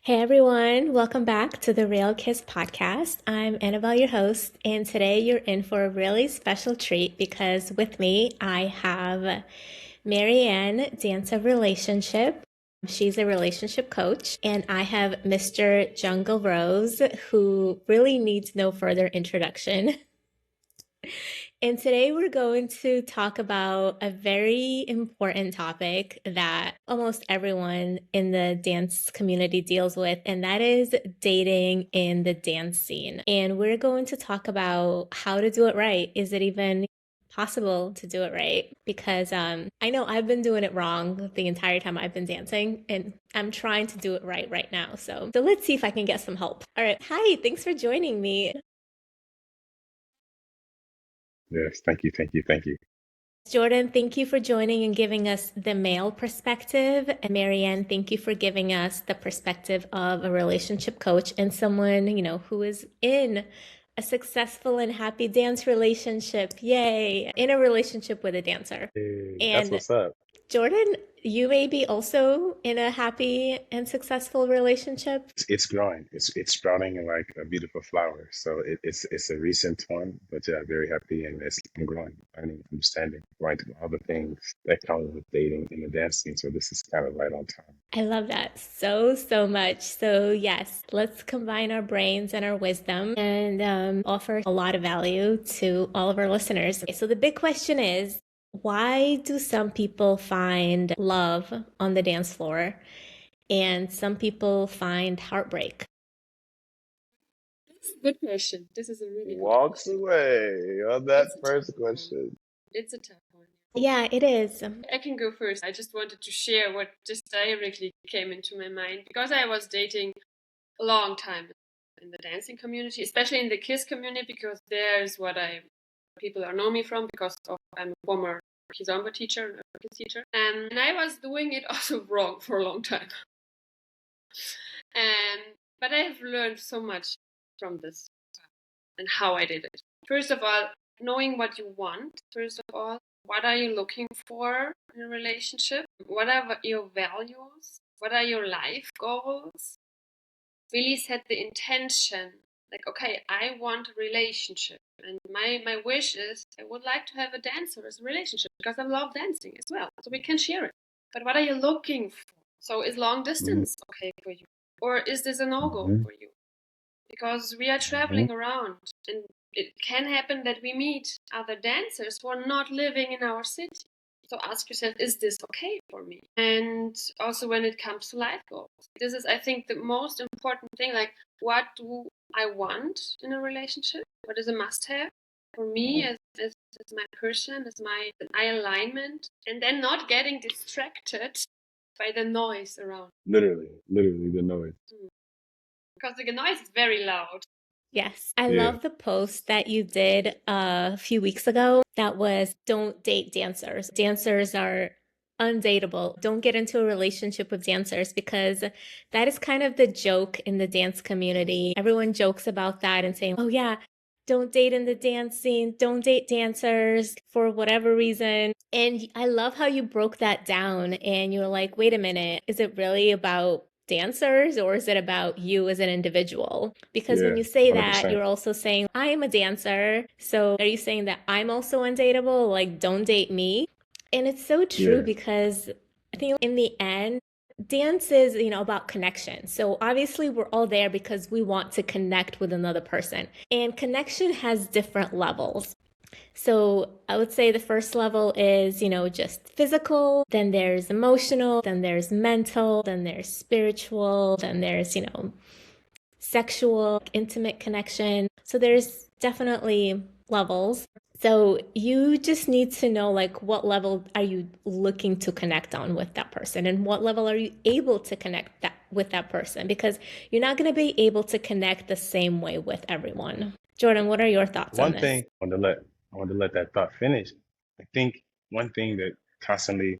Hey everyone, welcome back to the Real Kiz Podcast. I'm Annabelle, your host, and today you're in for a really special treat because with me I have Marianne, Dance of Relationship. She's a relationship coach, and I have Mr. Jungle Rose, who really needs no further introduction. And today we're going to talk about a very important topic that almost everyone in the dance community deals with, and that is dating in the dance scene. And we're going to talk about how to do it right. Is it even possible to do it right? Because I know I've been doing it wrong the entire time I've been dancing, and I'm trying to do it right now. So let's see if I can get some help. All right. Hi, thanks for joining me. Yes, thank you, thank you, thank you. Jordan, thank you for joining and giving us the male perspective. And Marianne, thank you for giving us the perspective of a relationship coach and someone, who is in a successful and happy dance relationship. Yay, in a relationship with a dancer. Hey, that's And what's up. Jordan, you may be also in a happy and successful relationship. It's growing. It's sprouting like a beautiful flower. So it's a recent one, but yeah, very happy and I'm growing, learning, understanding, right, all the things that come with dating in the dance scene. So this is kind of right on time. I love that so much. So, yes, let's combine our brains and our wisdom and offer a lot of value to all of our listeners. So, the big question is, why do some people find love on the dance floor and some people find heartbreak? That's a good question. This is a really good Walks question. away on that It's a tough first one. question. It's a tough one. Yeah, it is. I can go first. I just wanted to share what just directly came into my mind because I was dating a long time in the dancing community, especially in the Kiz community, because there's what people know me from because I'm a former kizomba teacher, a Kiz teacher, and I was doing it also wrong for a long time. But I have learned so much from this and how I did it. First of all, knowing what you want. First of all, what are you looking for in a relationship? What are your values? What are your life goals? Really set the intention. Like, okay, I want a relationship. And my wish is I would like to have a dancer as a relationship because I love dancing as well. So we can share it. But what are you looking for? So is long distance okay for you? Or is this a no-go Mm-hmm. for you? Because we are Mm-hmm. traveling around and it can happen that we meet other dancers who are not living in our city. So ask yourself, is this okay for me? And also when it comes to life goals, this is, I think, the most important thing. Like, what do I want in a relationship? What is a must-have for me as my person, as my alignment? And then not getting distracted by the noise around. Literally the noise. Because the noise is very loud. Yes. I Yeah. love the post that you did a few weeks ago that was don't date dancers. Dancers are undateable. Don't get into a relationship with dancers because that is kind of the joke in the dance community. Everyone jokes about that and saying, oh, yeah, don't date in the dance scene, don't date dancers for whatever reason. And I love how you broke that down and you were like, wait a minute, is it really about dancers or is it about you as an individual? Because when Yeah. you say that, 100%. you're also saying, I am a dancer. So are you saying that I'm also undateable? Like, don't date me? And it's so true Yeah. because I think in the end, dance is, about connection. So obviously we're all there because we want to connect with another person. And connection has different levels. So I would say the first level is, just physical, then there's emotional, then there's mental, then there's spiritual, then there's, sexual, intimate connection. So there's definitely levels. So you just need to know like what level are you looking to connect on with that person and what level are you able to connect that with that person because you're not going to be able to connect the same way with everyone. Jordan, what are your thoughts on One this? thing I want to let that thought finish. I think one thing that constantly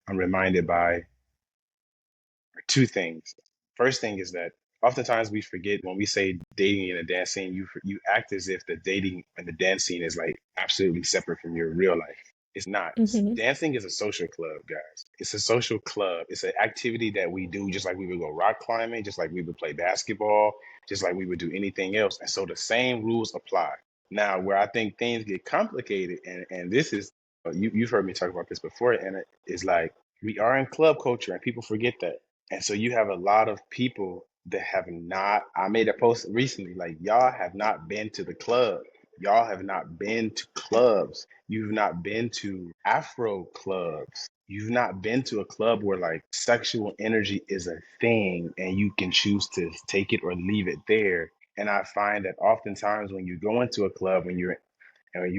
I'm reminded by are two things. First thing is that oftentimes we forget when we say dating in a dance scene, you act as if the dating and the dance scene is like absolutely separate from your real life. It's not. Hmm. Dancing is a social club, guys. It's a social club. It's an activity that we do just like we would go rock climbing, just like we would play basketball, just like we would do anything else. And so the same rules apply. Now, where I think things get complicated, and this is, you've heard me talk about this before, and it is like we are in club culture and people forget that. And so you have a lot of people that have not, I made a post recently, like, y'all have not been to the club. Y'all have not been to clubs. You've not been to Afro clubs. You've not been to a club where like sexual energy is a thing and you can choose to take it or leave it there. And I find that oftentimes when you go into a club, when you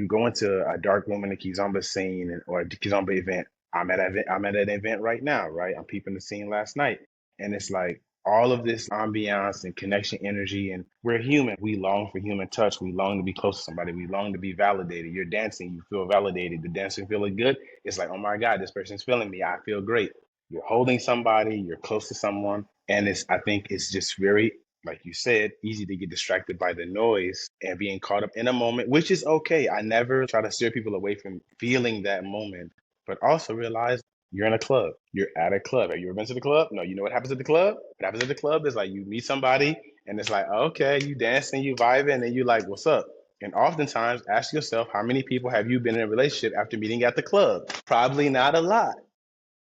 go into a dark room in the Kizomba scene or a Kizomba event, I'm at an event right now, right? I'm peeping the scene last night. And it's like all of this ambiance and connection energy, and we're human. We long for human touch. We long to be close to somebody. We long to be validated. You're dancing, you feel validated. The dancing feeling good. It's like, oh my God, this person's feeling me. I feel great. You're holding somebody, you're close to someone. And I think it's just very, like you said, easy to get distracted by the noise and being caught up in a moment, which is okay. I never try to steer people away from feeling that moment, but also realize you're in a club. You're at a club. Have you ever been to the club? No. You know what happens at the club? What happens at the club is like you meet somebody and it's like, okay, you dancing, you vibing, and you like, what's up? And oftentimes ask yourself, how many people have you been in a relationship after meeting at the club? Probably not a lot.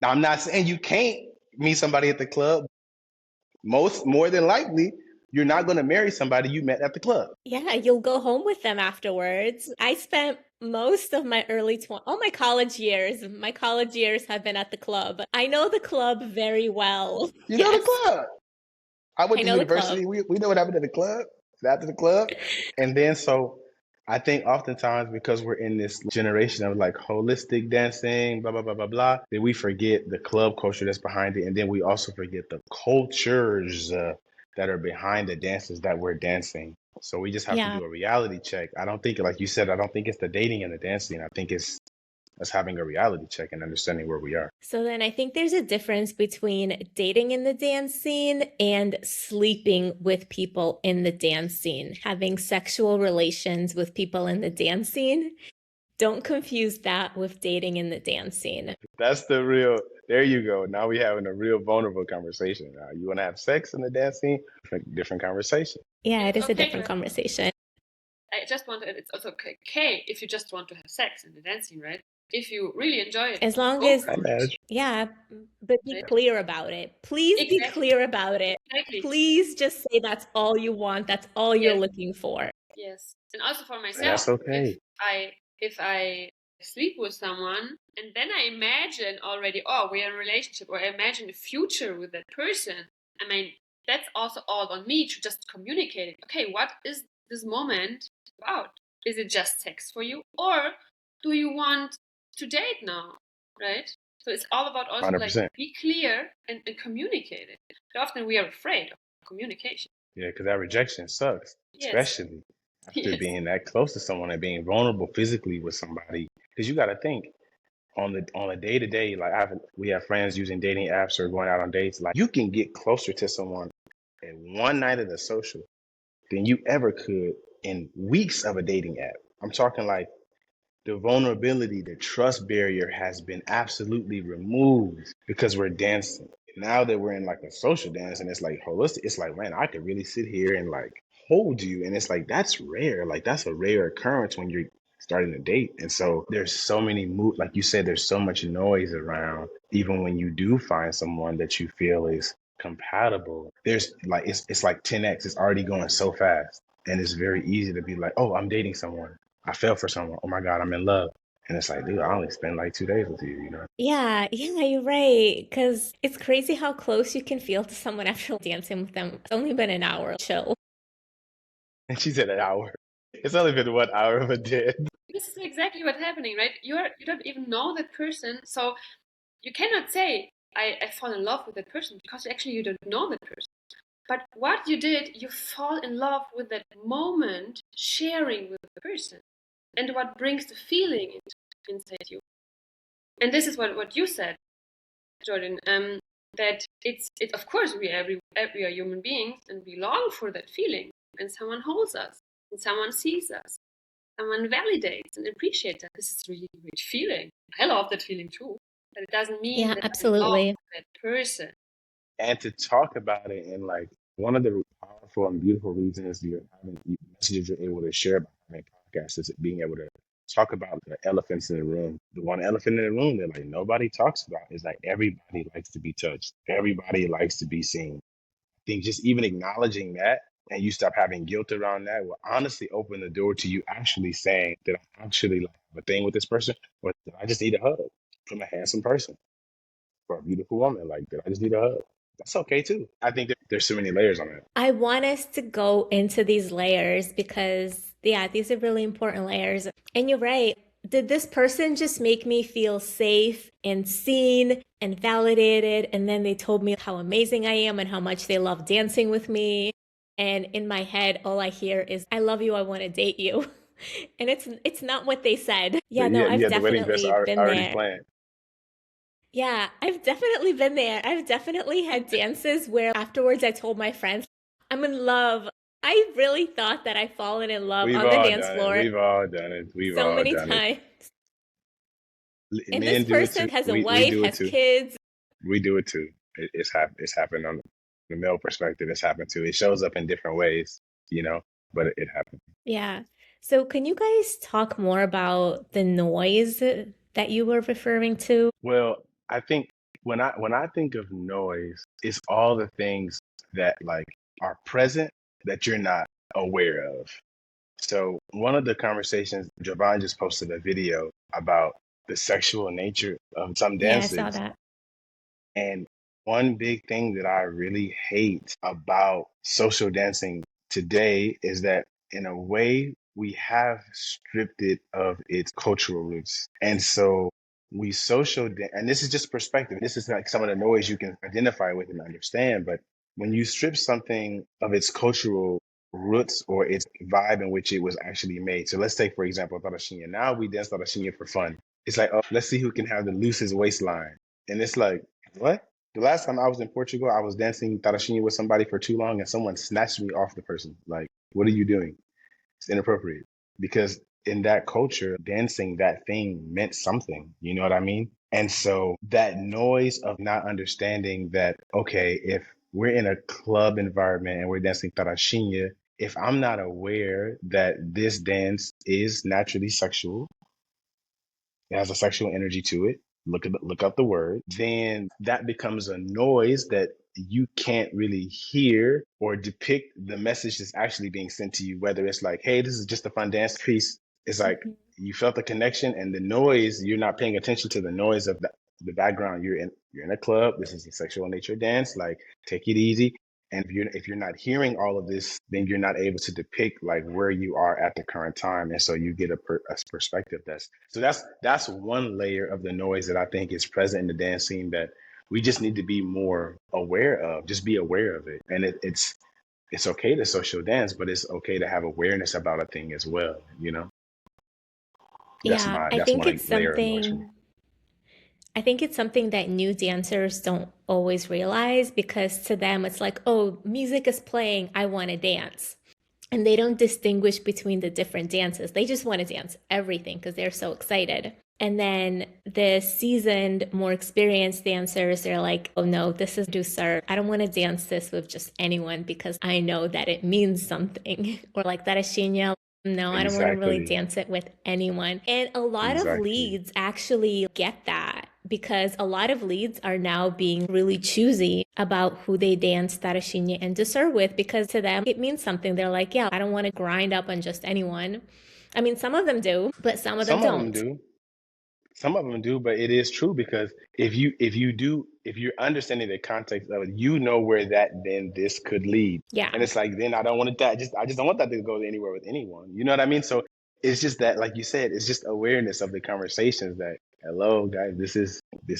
Now, I'm not saying you can't meet somebody at the club. More than likely, you're not going to marry somebody you met at the club. Yeah, you'll go home with them afterwards. I spent most of my all my college years have been at the club. I know the club very well. You know Yes, the club. I went I to know the club. university. We know what happened at the club, after the club. And then so I think oftentimes because we're in this generation of like holistic dancing, blah, blah, blah, blah, blah, that we forget the club culture that's behind it. And then we also forget the cultures that are behind the dances that we're dancing. So we just have to Yeah. do a reality check. I don't think, like you said, I don't think it's the dating and the dancing. I think it's us having a reality check and understanding where we are. So then I think there's a difference between dating in the dance scene and sleeping with people in the dance scene, having sexual relations with people in the dance scene. Don't confuse that with dating in the dance scene. That's the real, there you go. Now we having a real vulnerable conversation. You want to have sex in the dance scene? Different conversation. Yeah, it It's is a okay. different conversation. I just want to, it's also okay if you just want to have sex in the dancing, right? If you really enjoy it. As long go as, for it. yeah, but be Right? clear about it. Please be Exactly. clear about it. Exactly. Please just say that's all you want. That's all you're Yes. looking for. Yes. And also for And myself, that's okay. if I sleep with someone and then I imagine already, oh, we're in a relationship, or I imagine a future with that person, I mean, that's also all on me to just communicate it. Okay, what is this moment about? Is it just sex for you? Or do you want to date now? Right? So it's all about also 100%. like be clear and communicate it. But often we are afraid of communication. Yeah, because that rejection sucks, Yes. especially after Yes. being that close to someone and being vulnerable physically with somebody. Because you got to think on a day to day, like we have friends using dating apps or going out on dates. Like you can get closer to someone in one night of the social than you ever could in weeks of a dating app. I'm talking like the vulnerability, the trust barrier has been absolutely removed because we're dancing. Now that we're in like a social dance and it's like holistic, it's like, man, I could really sit here and like hold you. And it's like, that's rare. Like that's a rare occurrence when you're starting a date. And so there's so many like you said, there's so much noise around. Even when you do find someone that you feel is compatible, there's like, it's like 10x. It's already going so fast. And it's very easy to be like, oh, I'm dating someone. I fell for someone. Oh my God, I'm in love. And it's like, dude, I only spent like 2 days with you, you know? Yeah, you're right. Because it's crazy how close you can feel to someone after dancing with them. It's only been an hour. Chill. And she said an hour. It's only been 1 hour of a day. This is exactly what's happening, right? You don't even know that person, so you cannot say I fall in love with that person because actually you don't know that person. But what you did, you fall in love with that moment, sharing with the person, and what brings the feeling inside you. And this is what you said, Jordan. That it's of course we are human beings and we long for that feeling, and someone holds us and someone sees us. someone validates and appreciates that. This is really a great feeling. I love that feeling too. But it doesn't mean Yeah, that I love absolutely. that person. And to talk about it, and like one of the powerful and beautiful reasons you're having messages you're able to share about having podcasts is being able to talk about the elephants in the room. The one elephant in the room that like nobody talks about is like everybody likes to be touched. Everybody likes to be seen. I think just even acknowledging that and you stop having guilt around that will honestly open the door to you actually saying that I actually like have a thing with this person, or that I just need a hug from a handsome person or a beautiful woman. Like that I just need a hug. That's okay too. I think there's so many layers on it. I want us to go into these layers because, yeah, these are really important layers. And you're right. Did this person just make me feel safe and seen and validated? And then they told me how amazing I am and how much they love dancing with me. And in my head, all I hear is, I love you, I want to date you. And it's not what they said. Yeah, no, Yeah, I've yeah, the wedding dress definitely been already there. planned. Yeah, I've definitely been there. I've definitely had dances where afterwards I told my friends, I'm in love. I really thought that I'd fallen in love We've on the all dance done it. floor We've all done it. We've so all many done it. times. And this Men do it too. person has a We wife, do it has too. kids. We do it too. It's happened on the male perspective. It's happened too. It shows up in different ways, but it happened. Yeah. So can you guys talk more about the noise that you were referring to? Well, I think when I think of noise, it's all the things that like are present that you're not aware of. So one of the conversations, Javon just posted a video about the sexual nature of some Yeah, I saw dances. that. And one big thing that I really hate about social dancing today is that in a way we have stripped it of its cultural roots. And so and this is just perspective. This is like some of the noise you can identify with and understand. But when you strip something of its cultural roots or its vibe in which it was actually made. So let's take, for example, Tarashinya. Now we dance Tarashinya for fun. It's like, oh, let's see who can have the loosest waistline. And it's like, what? The last time I was in Portugal, I was dancing Tarashinya with somebody for too long and someone snatched me off the person. Like, what are you doing? It's inappropriate. Because in that culture, dancing that thing meant something. You know what I mean? And so that noise of not understanding that, okay, if we're in a club environment and we're dancing Tarashinya, if I'm not aware that this dance is naturally sexual, it has a sexual energy to it. Look up the word. Then that becomes a noise that you can't really hear or depict the message that's actually being sent to you. Whether it's like, hey, this is just a fun dance piece. It's like Mhm. you felt the connection and the noise. You're not paying attention to the noise of the background. You're in a club. This is a sexual nature dance. Like, take it easy. And if you're not hearing all of this, then you're not able to depict like where you are at the current time, and so you get a perspective that's one layer of the noise that I think is present in the dance scene that we just need to be more aware of. Just be aware of it, and it's okay to social dance, but it's okay to have awareness about a thing as well. Yeah, I That's think one it's layer of noise for me. something I think it's something that new dancers don't always realize because to them it's like, oh, music is playing, I want to dance. And they don't distinguish between the different dances. They just want to dance everything because they're so excited. And then the seasoned, more experienced dancers, they're like, oh no, this is Dusar. I don't want to dance this with just anyone because I know that it means something. Or like that Shinya. No, I don't want to really Exactly. dance it with anyone. And a lot of Exactly. leads actually get that because a lot of leads are now being really choosy about who they dance Tarashinya and Dessert with because to them it means something. They're like, yeah, I don't want to grind up on just anyone. I mean, some of them do, but some of them Some of them don't. do. Some of them do, but it is true because if you're understanding the context of it, you know where that then this could lead. Yeah. And it's like then I don't want it that I just don't want that to go anywhere with anyone. You know what I mean? So it's just that, like you said, it's just awareness of the conversations that, hello guys, this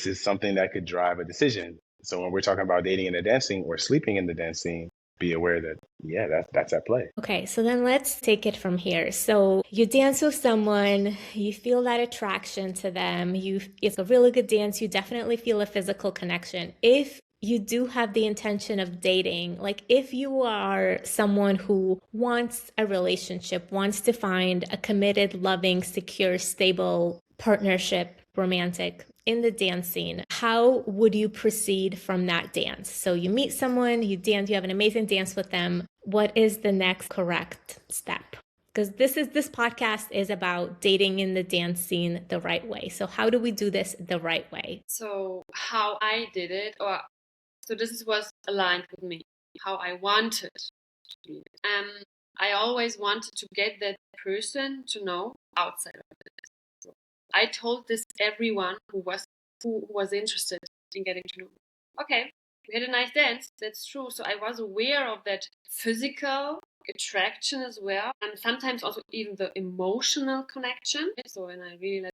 is something that could drive a decision. So when we're talking about dating in the dancing or sleeping in the dancing, be aware that yeah, that's at play. Okay, so then let's take it from here. So you dance with someone, you feel that attraction to them, it's a really good dance, you definitely feel a physical connection. If you do have the intention of dating, like if you are someone who wants a relationship, wants to find a committed, loving, secure, stable partnership, romantic, in the dance scene, how would you proceed from that dance? So you meet someone, you dance, you have an amazing dance with them. What is the next correct step? Because this podcast is about dating in the dance scene the right way. So how do we do this the right way? So how I did it, so this was aligned with me, how I wanted to do it. I always wanted to get that person to know outside of it. So I told this everyone who was interested in getting to know me. Okay, we had a nice dance, that's true. So I was aware of that physical attraction as well, and sometimes also even the emotional connection. So when I really let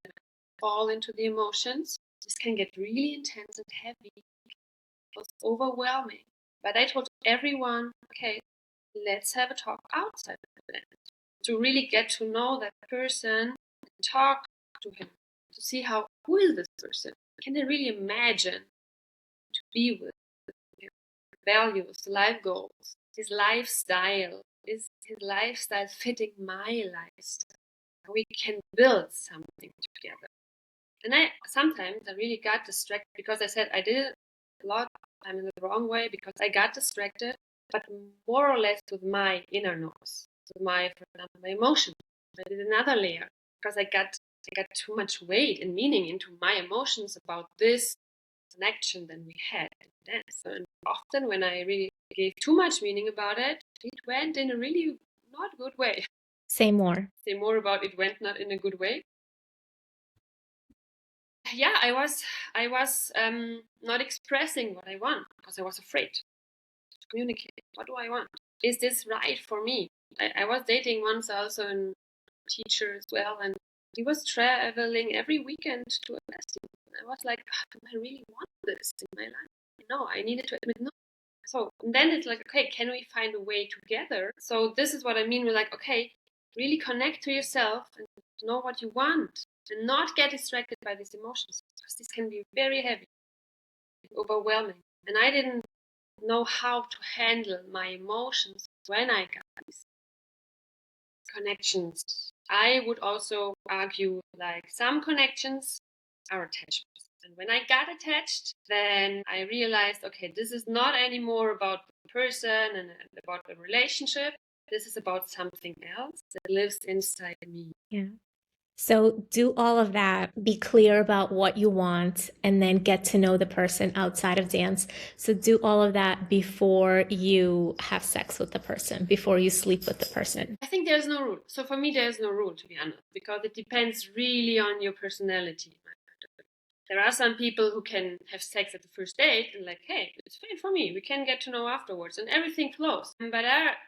fall into the emotions, this can get really intense and heavy. It was overwhelming. But I told everyone, okay, let's have a talk outside of the dance to really get to know that person and talk to him to see who is this person? Can they really imagine to be with him? Values, life goals, his lifestyle. Is his lifestyle fitting my lifestyle? We can build something together. And sometimes I really got distracted because I said I did it a lot of time in the wrong way because I got distracted, but more or less with my inner noise, with for example, my emotions. I did another layer because I got too much weight and meaning into my emotions about this connection than we had in dance. And often when I really gave too much meaning about it, it went in a really not good way. Say more. Say more about it went not in a good way. Yeah, I was not expressing what I want because I was afraid to communicate. What do I want? Is this right for me? I was dating once also a teacher as well, and he was traveling every weekend to a festival. I was like, do I really want this in my life? No, I needed to admit no. So and then it's like, okay, can we find a way together? So this is what I mean. We're like, okay, really connect to yourself and know what you want and not get distracted by these emotions because this can be very heavy, overwhelming. And I didn't know how to handle my emotions when I got these connections. I would also argue like some connections are attachments. And when I got attached, then I realized, okay, this is not anymore about the person and about the relationship. This is about something else that lives inside me. Yeah. So do all of that, be clear about what you want, and then get to know the person outside of dance. So do all of that before you have sex with the person, before you sleep with the person. I think there's no rule. So for me, there's no rule, to be honest, because it depends really on your personality. There are some people who can have sex at the first date and like, hey, it's fine for me. We can get to know afterwards and everything flows. But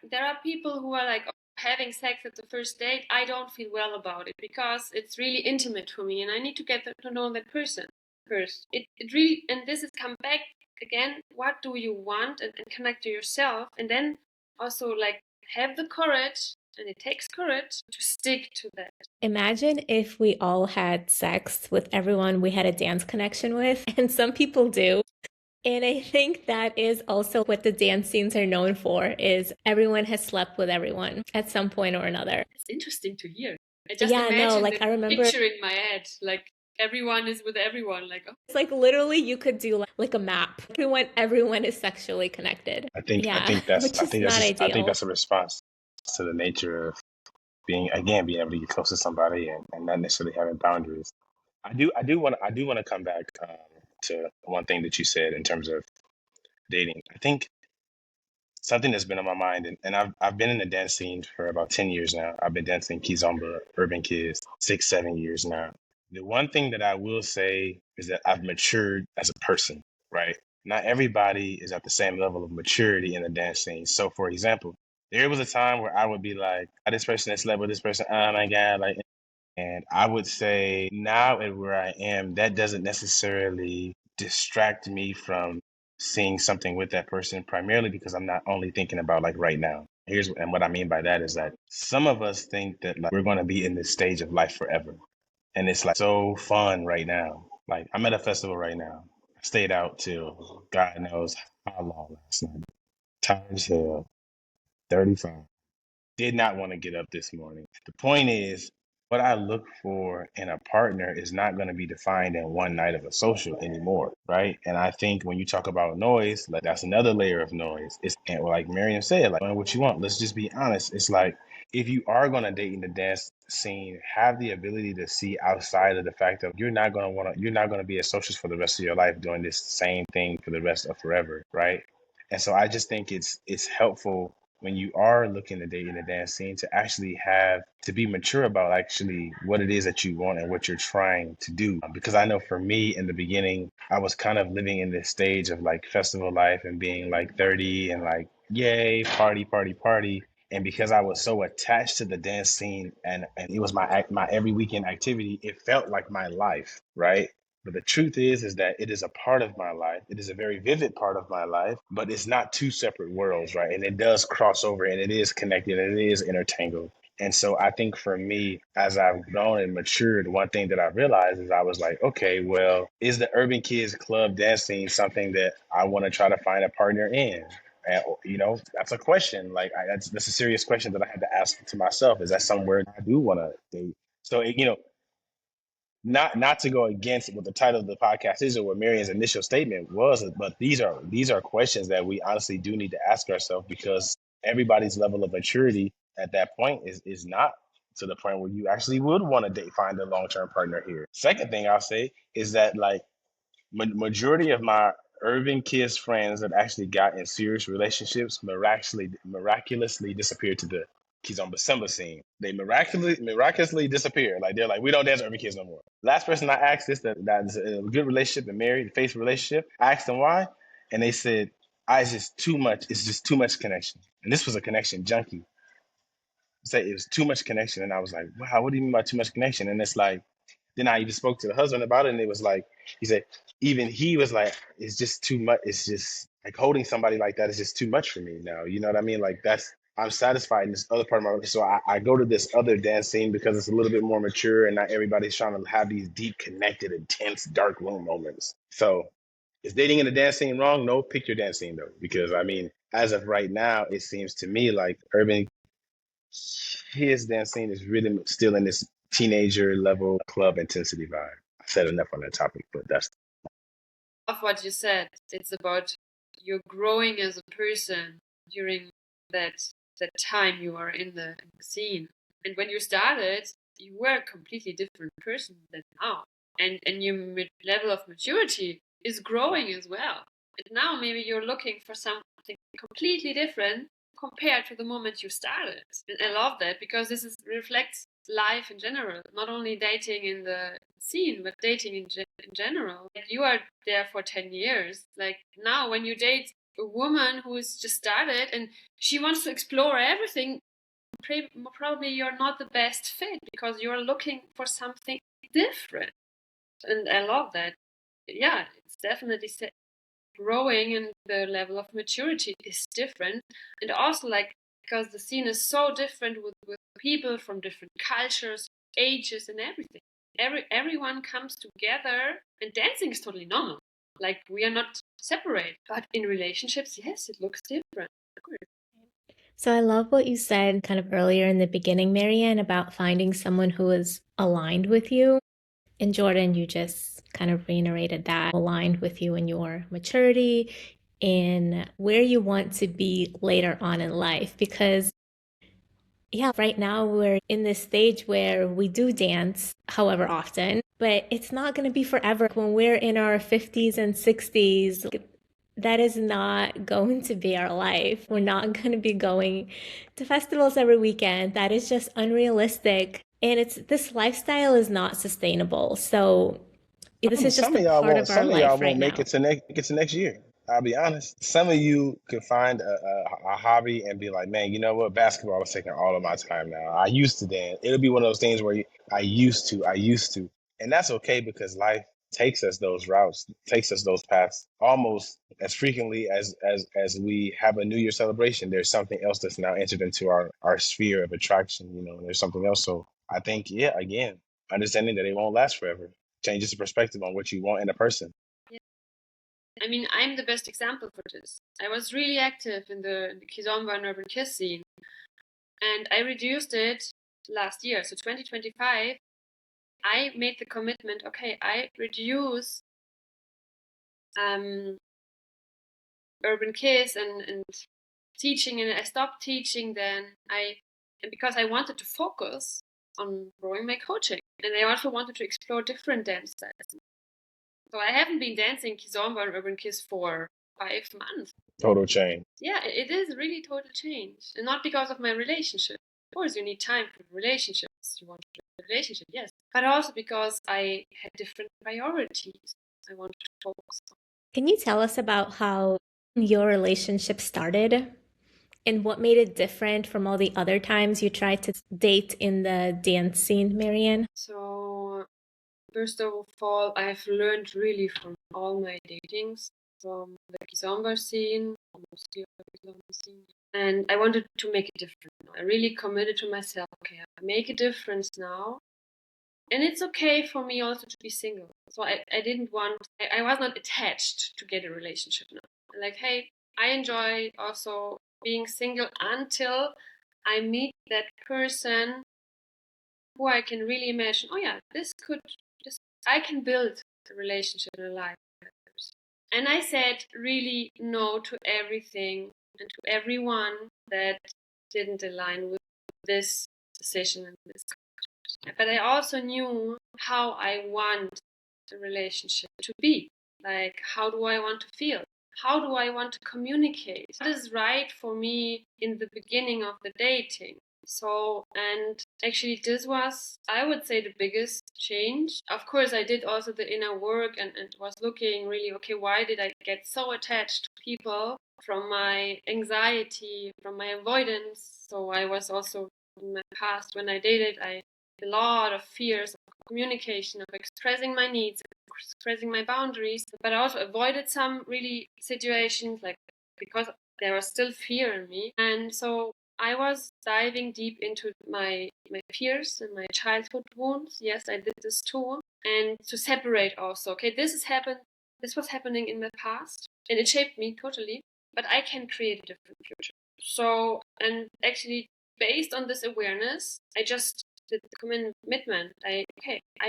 there are people who are like, oh, having sex at the first date, I don't feel well about it because it's really intimate for me and I need to get to know that person first. It really, and this is come back again, what do you want and connect to yourself and then also like have the courage, and it takes courage to stick to that. Imagine if we all had sex with everyone we had a dance connection with, and some people do. And I think that is also what the dance scenes are known for, is everyone has slept with everyone at some point or another. It's interesting to hear. I just imagine like I remember picture in my head, like everyone is with everyone, like, oh. It's like literally you could do like a map. Everyone is sexually connected. I think that's a response to the nature of being able to get close to somebody and not necessarily having boundaries. I do want to come back to one thing that you said in terms of dating. I think something that's been on my mind, and I've been in the dance scene for about 10 years now. I've been dancing Kizomba, Urban Kids, 6-7 years now. The one thing that I will say is that I've matured as a person, right? Not everybody is at the same level of maturity in the dance scene. So for example, there was a time where I would be like, oh, this person has slept with this person, oh my God, like, and I would say now at where I am, that doesn't necessarily distract me from seeing something with that person, primarily because I'm not only thinking about like right now. And what I mean by that is that some of us think that like we're going to be in this stage of life forever. And it's like so fun right now. Like I'm at a festival right now. Stayed out till God knows how long last night. Tired as hell. 35. Did not want to get up this morning. The point is, what I look for in a partner is not going to be defined in one night of a social anymore, right? And I think when you talk about noise, like that's another layer of noise. It's and like Marianne said, like what you want. Let's just be honest. It's like if you are going to date in the dance scene, have the ability to see outside of the fact that you're not going to be a socialist for the rest of your life doing this same thing for the rest of forever, right? And so I just think it's helpful when you are looking to date in the dance scene to actually have to be mature about actually what it is that you want and what you're trying to do. Because I know for me in the beginning, I was kind of living in this stage of like festival life and being like 30 and like, yay, party, party, party. And because I was so attached to the dance scene and it was my every weekend activity, it felt like my life, right? But the truth is that it is a part of my life. It is a very vivid part of my life, but it's not two separate worlds, right? And it does cross over and it is connected and it is intertangled. And so I think for me, as I've grown and matured, one thing that I realized is I was like, okay, well, is the Urban Kids Club dance scene something that I want to try to find a partner in? And, that's a question. Like, that's a serious question that I had to ask to myself. Is that somewhere I do want to date? So, not to go against what the title of the podcast is or what Marianne's initial statement was, but these are questions that we honestly do need to ask ourselves because everybody's level of maturity at that point is not to the point where you actually would want to date, find a long-term partner here. Second thing I'll say is that like majority of my urban kids friends that actually got in serious relationships miraculously disappeared to the Kizomba Simba scene. They miraculously disappeared. Like they're like, we don't dance urban kids no more. Last person I asked this that's a good relationship and married, faithful relationship, I asked them why, and they said, it's just too much. It's just too much connection. And this was a connection junkie. Say it was too much connection, and I was like, wow, what do you mean by too much connection? And it's like then I even spoke to the husband about it, and it was like he said, even he was like, it's just too much. It's just like holding somebody like that is just too much for me now. You know what I mean? Like I'm satisfied in this other part of my life. So I go to this other dance scene because it's a little bit more mature, and not everybody's trying to have these deep, connected, intense, dark room moments. So is dating in the dance scene wrong? No, pick your dance scene though, because I mean, as of right now, it seems to me like urban his dance scene is really still in this teenager level club intensity vibe. I said enough on that topic, but that's Of what you said, it's about you're growing as a person during that time you are in the scene. And when you started, you were a completely different person than now. And your level of maturity is growing as well. And now maybe you're looking for something completely different compared to the moment you started. And I love that because this reflects life in general, not only dating in the scene, but dating in general. Like you are there for 10 years. Like now, when you date a woman who is just started and she wants to explore everything, probably you're not the best fit because you're looking for something different. And I love that. Yeah, it's definitely growing and the level of maturity is different. And also, like, because the scene is so different with people from different cultures, ages, and everything. Everyone comes together, and dancing is totally normal. Like, we are not separate. But in relationships, yes, it looks different. So I love what you said kind of earlier in the beginning, Marianne, about finding someone who is aligned with you. And Jordan, you just kind of reiterated that, aligned with you in your maturity and where you want to be later on in life. Because yeah, right now we're in this stage where we do dance, however often, but it's not going to be forever. When we're in our 50s and 60s, that is not going to be our life. We're not going to be going to festivals every weekend. That is just unrealistic. And this lifestyle is not sustainable. So this is just some a of y'all part won't. of our Some of y'all life right won't make now. it to next year. I'll be honest. Some of you could find a hobby and be like, man, you know what? Basketball is taking all of my time now. I used to dance. It'll be one of those things where I used to, and that's okay because life takes us those routes, takes us those paths almost as frequently as we have a New Year celebration. There's something else that's now entered into our sphere of attraction. There's something else. So I think, yeah, again, understanding that it won't last forever changes the perspective on what you want in a person. Yeah. I mean, I'm the best example for this. I was really active in the Kizomba and Urban Kiz scene, and I reduced it last year. So 2025, I made the commitment, okay, I reduce Urban Kiz and teaching, and I stopped teaching then. And because I wanted to focus on growing my coaching, and I also wanted to explore different dance styles. So I haven't been dancing Kizomba and Urban Kiz for 5 months. Total change. Yeah, it is really total change, and not because of my relationship. Of course, you need time for relationships. You want to have a relationship, yes, but also because I had different priorities. I wanted to focus on. Can you tell us about how your relationship started and what made it different from all the other times you tried to date in the dance scene, Marianne? So, first of all, I've learned really from all my datings, from the Kizomba scene, mostly of the Kizomba scene, and I wanted to make a difference. I really committed to myself, okay, I make a difference now. And it's okay for me also to be single. So I didn't want, I was not attached to get a relationship now. Like, hey, I enjoy also being single until I meet that person who I can really imagine, oh yeah, I can build a relationship and a life with that person. And I said really no to everything and to everyone that didn't align with this decision and this. But I also knew how I want the relationship to be. Like, how do I want to feel? How do I want to communicate? What is right for me in the beginning of the dating? So, and actually, this was, I would say, the biggest change. Of course, I did also the inner work and was looking really, okay, why did I get so attached to people? From my anxiety, from my avoidance. So, I was also in my past when I dated, I a lot of fears of communication, of expressing my needs, expressing my boundaries, but I also avoided some really situations like because there was still fear in me. And so I was diving deep into my fears and my childhood wounds. Yes, I did this too. And to separate also, okay, this was happening in the past and it shaped me totally, but I can create a different future. So, and actually based on this awareness, I just the commitment. I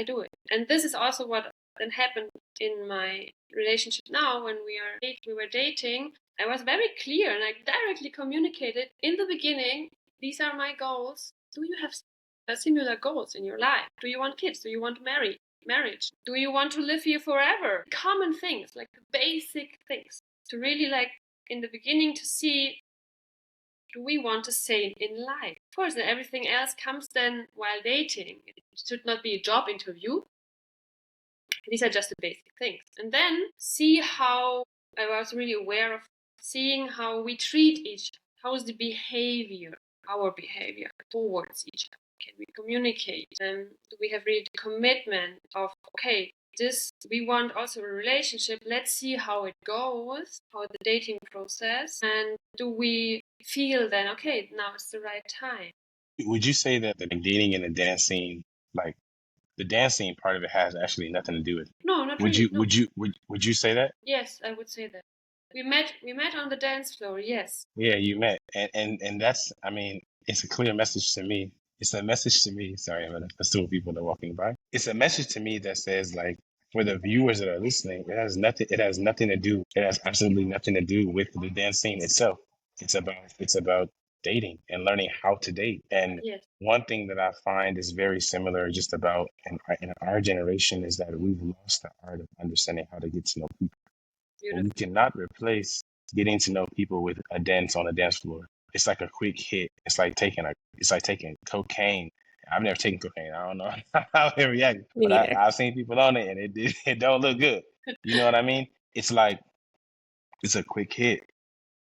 do it, and this is also what then happened in my relationship now. When we were dating, I was very clear and I directly communicated in the beginning. These are my goals. Do you have similar goals in your life? Do you want kids? Do you want marriage? Do you want to live here forever? Common things, like the basic things, to really like in the beginning to see, do we want to stay in life? Of course, and everything else comes then while dating. It should not be a job interview. These are just the basic things. And then see how I was really aware of seeing how we treat each other. How is the behavior, our behavior towards each other? Can we communicate? And do we have really the commitment of, okay, we want also a relationship. Let's see how it goes, how the dating process, and do we feel then, okay, now it's the right time. Would you say that the dating and the dance scene, like the dance scene part of it, has actually nothing to do with it? No, not Would really. you No. would you say that? Yes, I would say that. We met on the dance floor, yes. Yeah, you met, and that's, I mean, it's a clear message to me. It's a message to me. Sorry, I'm gonna assume people that are walking by. It's a message to me that says, like, for the viewers that are listening, it has nothing. It has nothing to do. It has absolutely nothing to do with the dance scene itself. It's about dating and learning how to date. And Yes. one thing that I find is very similar, just about in our generation, is that we've lost the art of understanding how to get to know people. Beautiful. We cannot replace getting to know people with a dance on a dance floor. It's like a quick hit. It's like taking cocaine. I've never taken cocaine. I don't know how it reacts, Me but neither. I've seen people on it and it don't look good. You know what I mean? It's like it's a quick hit,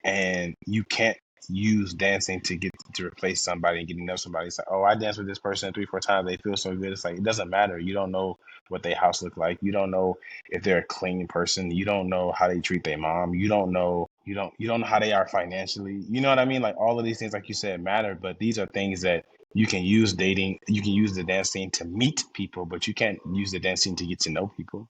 and you can't use dancing to replace somebody and getting to know somebody. It's like, oh, I danced with this person 3-4 times. They feel so good. It's like, it doesn't matter. You don't know what their house look like. You don't know if they're a clean person. You don't know how they treat their mom. You don't know how they are financially. You know what I mean? Like, all of these things, like you said, matter. But these are things that you can use dating. You can use the dance scene to meet people, but you can't use the dance scene to get to know people.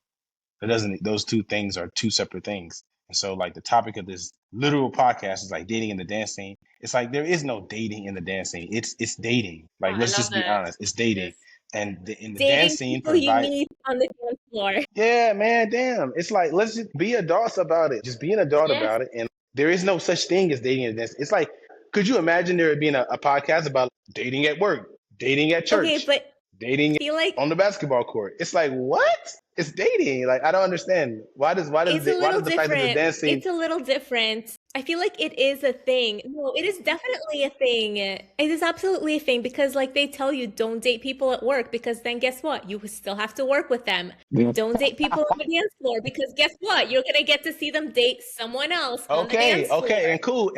It doesn't. Those two things are two separate things. And so, like the topic of this literal podcast is like dating in the dance scene. It's like there is no dating in the dance scene. It's dating. Oh, Like I let's love just be that. honest. It's dating, Yes. and in the dance Dating scene people you provide. meet on the dance floor. Yeah, man, damn. It's like let's just be adults about it. Just be an adult Yes. about it. And there is no such thing as dating in the dance. It's like, could you imagine there being a podcast about dating at work, dating at church, Okay, but dating I feel like on the basketball court? It's like what? It's dating. Like I don't understand. Why does it's a little the fact that the different. dance scene? It's a little different. I feel like it is a thing. No, it is definitely a thing. It is absolutely a thing because, like, they tell you don't date people at work because then guess what? You still have to work with them. Don't date people on the dance floor because guess what? You're gonna get to see them date someone else on the dance floor. And cool.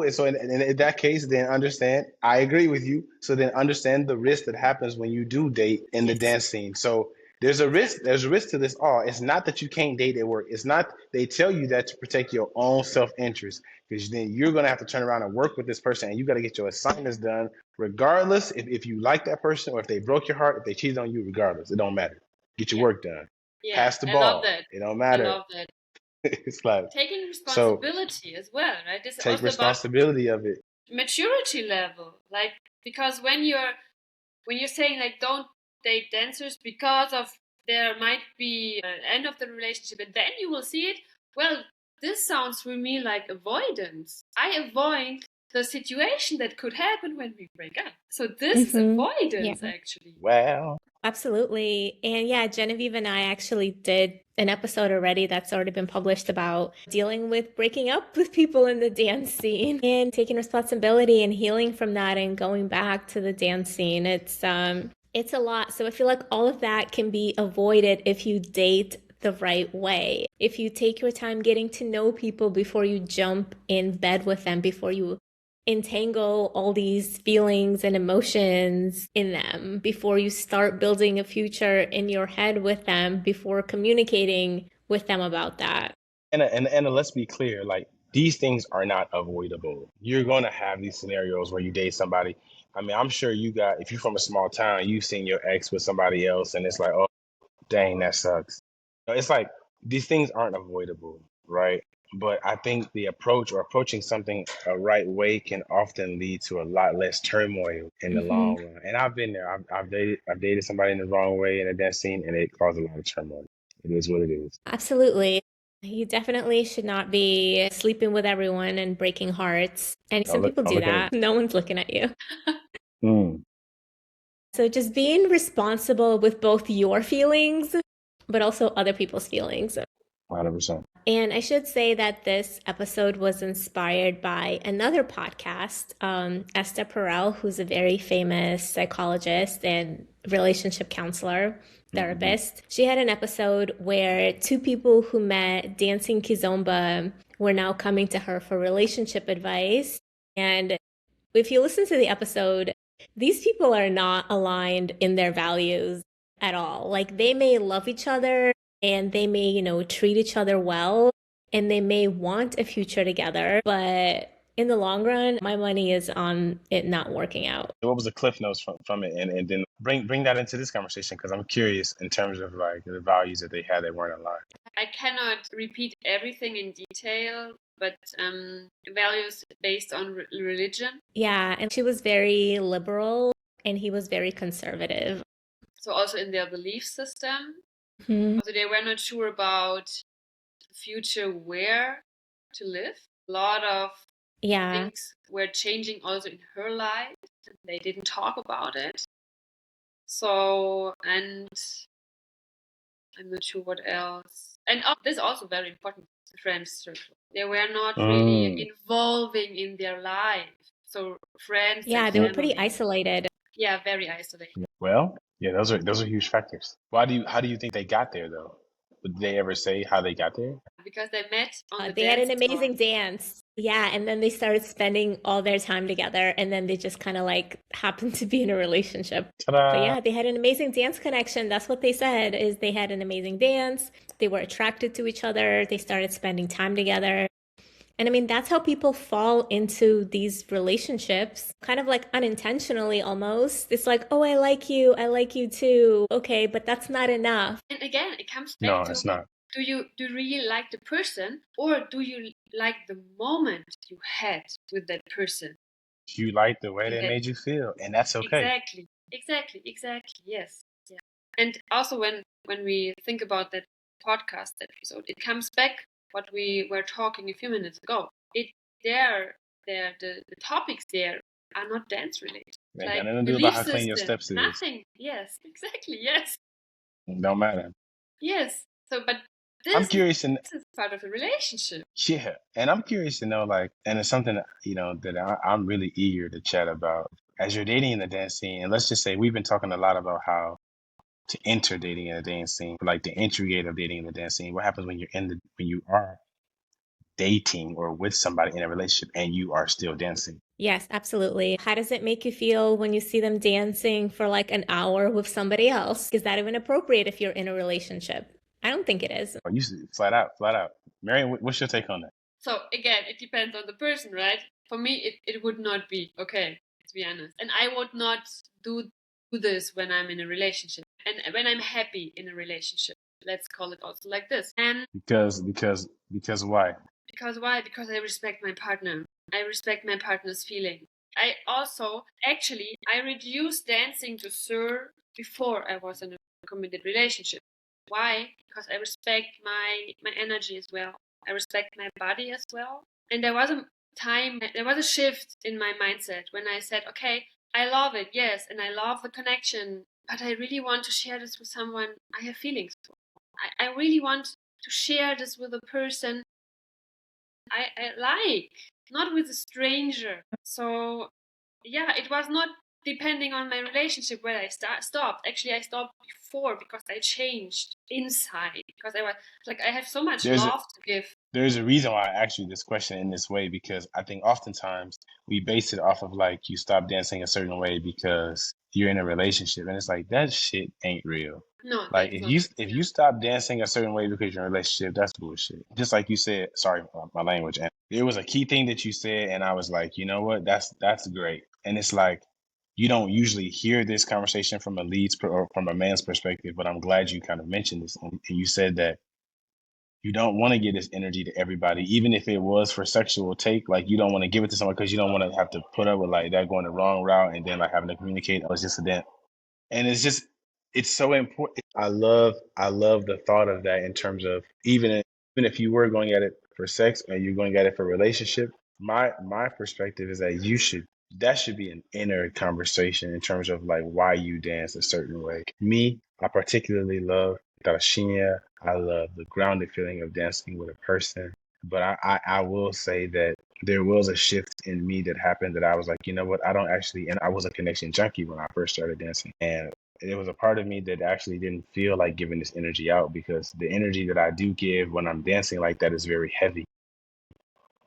And so in that case, then understand. I agree with you. So then understand the risk that happens when you do date in the Yes. dance scene. So there's a risk. There's a risk to this all. It's not that you can't date at work. It's not. They tell you that to protect your own self-interest because then you're gonna have to turn around and work with this person, and you got to get your assignments done, regardless if you like that person or if they broke your heart, if they cheated on you. Regardless, it don't matter. Get your work done. Yeah, Pass the I ball. love that. It don't I matter. love that. It's like Taking responsibility as well, right? This is take also responsibility of it. about maturity level, like because when you're saying like don't date dancers because of there might be an end of the relationship and then you will see it. Well, this sounds for me like avoidance. I avoid the situation that could happen when we break up. So this is avoidance, actually. Wow. Absolutely. And yeah, Genevieve and I actually did an episode already that's already been published about dealing with breaking up with people in the dance scene and taking responsibility and healing from that and going back to the dance scene. It's a lot. So I feel like all of that can be avoided if you date the right way. If you take your time getting to know people before you jump in bed with them, before you entangle all these feelings and emotions in them, before you start building a future in your head with them, before communicating with them about that. And let's be clear, like these things are not avoidable. You're going to have these scenarios where you date somebody. I mean, I'm sure if you're from a small town, you've seen your ex with somebody else and it's like, oh, dang, that sucks. It's like these things aren't avoidable, right? But I think the approach or approaching something a right way can often lead to a lot less turmoil in the long run. And I've been there. I've dated somebody in the wrong way in a dance scene, and it caused a lot of turmoil. It is what it is. Absolutely. You definitely should not be sleeping with everyone and breaking hearts. And some people do that. No one's looking at you. So just being responsible with both your feelings, but also other people's feelings. 100%. And I should say that this episode was inspired by another podcast, Esther Perel, who's a very famous psychologist and relationship counselor, therapist. She had an episode where two people who met dancing kizomba were now coming to her for relationship advice. And if you listen to the episode, these people are not aligned in their values at all. Like they may love each other and they may, treat each other well and they may want a future together, but in the long run, my money is on it not working out. What was the cliff notes from it? And then bring that into this conversation because I'm curious in terms of like the values that they had that weren't aligned. I cannot repeat everything in detail, but values based on religion. Yeah, and she was very liberal and he was very conservative. So also in their belief system. So they were not sure about the future, where to live. A lot of things were changing also in her life. And they didn't talk about it. So, and I'm not sure what else. And this is also very important, friends circle. They were not really involving in their life. So friends. Yeah, they were pretty isolated. Yeah, very isolated. Well, yeah, those are huge factors. How do you think they got there though? Did they ever say how they got there? Because they met on the they had an amazing dance. Yeah, and then they started spending all their time together and then they just kind of like happened to be in a relationship. Ta-da. But yeah, they had an amazing dance connection. That's what they said, is they had an amazing dance. They were attracted to each other. They started spending time together. And I mean, that's how people fall into these relationships, kind of like unintentionally almost. It's like, oh, I like you too. Okay, but that's not enough. And again, it comes No, back to, it's not. do you really like the person, or do you like the moment you had with that person? You like the way And they that, made you feel, and that's okay. exactly, yes. Yeah. And also when we think about that podcast episode, it comes back what we were talking a few minutes ago. It there the topics there are not dance related. It ain't Like got nothing to do about belief how clean your system, steps is. nothing. Yes, exactly. Yes, It don't matter. yes. So, but I'm this curious, and is part of a relationship. yeah, and I'm curious to know, like, and it's something that, that I'm really eager to chat about as you're dating in the dance scene. And let's just say we've been talking a lot about how to enter dating in the dance scene, like the entry gate of dating in the dance scene. What happens when when you are dating or with somebody in a relationship and you are still dancing? Yes, absolutely. How does it make you feel when you see them dancing for like an hour with somebody else? Is that even appropriate if you're in a relationship? I don't think it is. Or you flat out. Marianne, what's your take on that? So again, it depends on the person, right? For me, it would not be okay, to be honest. And I would not do this when I'm in a relationship and when I'm happy in a relationship. Let's call it also like this. And Because why? because why? Because I respect my partner. I respect my partner's feeling. I also actually I reduced dancing to Sir before I was in a committed relationship. Why? Because I respect my energy as well. I respect my body as well. And there was a shift in my mindset when I said, okay, I love it, yes, and I love the connection, but I really want to share this with someone I have feelings for. I really want to share this with a person I like, not with a stranger. So, yeah, it was not depending on my relationship where I stopped. Actually, I stopped before because I changed inside. Because I was like, I have so much There's a love to give. there's a reason why I asked you this question in this way, because I think oftentimes we base it off of like you stop dancing a certain way because you're in a relationship, and it's like that shit ain't real. No, Like that's not. if Yeah. you stop dancing a certain way because you're in a relationship, that's bullshit. Just like you said, sorry my language, and it was a key thing that you said, and I was like, you know what, that's great. And it's like you don't usually hear this conversation from a or from a man's perspective, but I'm glad you kind of mentioned this, and you said that you don't want to give this energy to everybody, even if it was for sexual take. Like you don't want to give it to someone because you don't want to have to put up with like that going the wrong route and then like having to communicate. Oh, it's just a dance, and it's so important. I love the thought of that in terms of even if you were going at it for sex or you're going at it for relationship. My perspective is that that should be an inner conversation in terms of like why you dance a certain way. Me, I particularly love Tarashinya. I love the grounded feeling of dancing with a person. But I will say that there was a shift in me that happened that I was like, you know what, I don't actually, and I was a connection junkie when I first started dancing. And it was a part of me that actually didn't feel like giving this energy out, because the energy that I do give when I'm dancing like that is very heavy.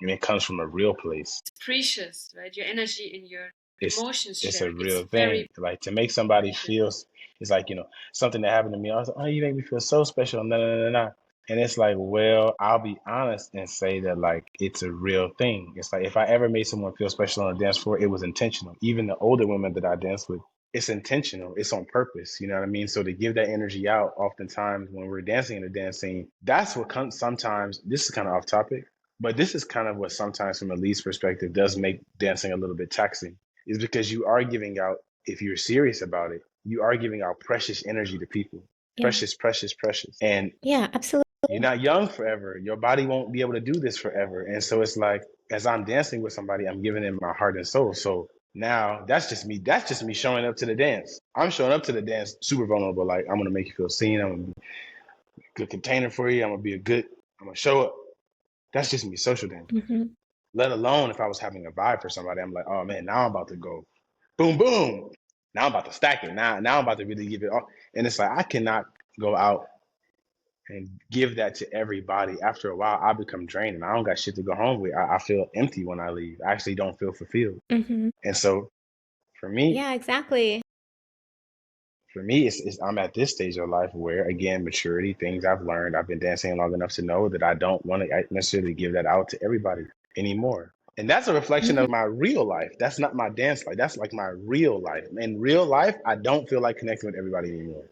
And it comes from a real place. It's precious, right? Your energy and your It's emotions it's shared. a It's real thing. very Like to make somebody precious. feel, it's like, something that happened to me. I was like, oh, you make me feel so special. No, no, no, no, no. And it's like, well, I'll be honest and say that like it's a real thing. It's like if I ever made someone feel special on a dance floor, it was intentional. Even the older women that I danced with, it's intentional. It's on purpose. You know what I mean? So to give that energy out, oftentimes when we're dancing in the dance scene, that's what comes sometimes. This is kind of off topic, but this is kind of what sometimes from a lead's perspective does make dancing a little bit taxing, is because you are giving out, if you're serious about it, you are giving out precious energy to people. Yeah. Precious, precious, precious. And Yeah, absolutely. you're not young forever. Your body won't be able to do this forever. And so it's like, as I'm dancing with somebody, I'm giving them my heart and soul. So now that's just me. That's just me showing up to the dance. I'm showing up to the dance super vulnerable. Like, I'm going to make you feel seen. I'm going to be a good container for you. I'm going to show up. That's just me social dancing. Mm-hmm. Let alone if I was having a vibe for somebody, I'm like, oh man, now I'm about to go boom, boom. Now I'm about to stack it. Now I'm about to really give it all. And it's like, I cannot go out and give that to everybody. After a while, I become drained and I don't got shit to go home with. I feel empty when I leave. I actually don't feel fulfilled. Mm-hmm. And so for me, Yeah, exactly. for me, I'm at this stage of life where, again, maturity, things I've learned. I've been dancing long enough to know that I don't want to necessarily give that out to everybody anymore. And that's a reflection of my real life. That's not my dance life. That's like my real life. In real life, I don't feel like connecting with everybody anymore.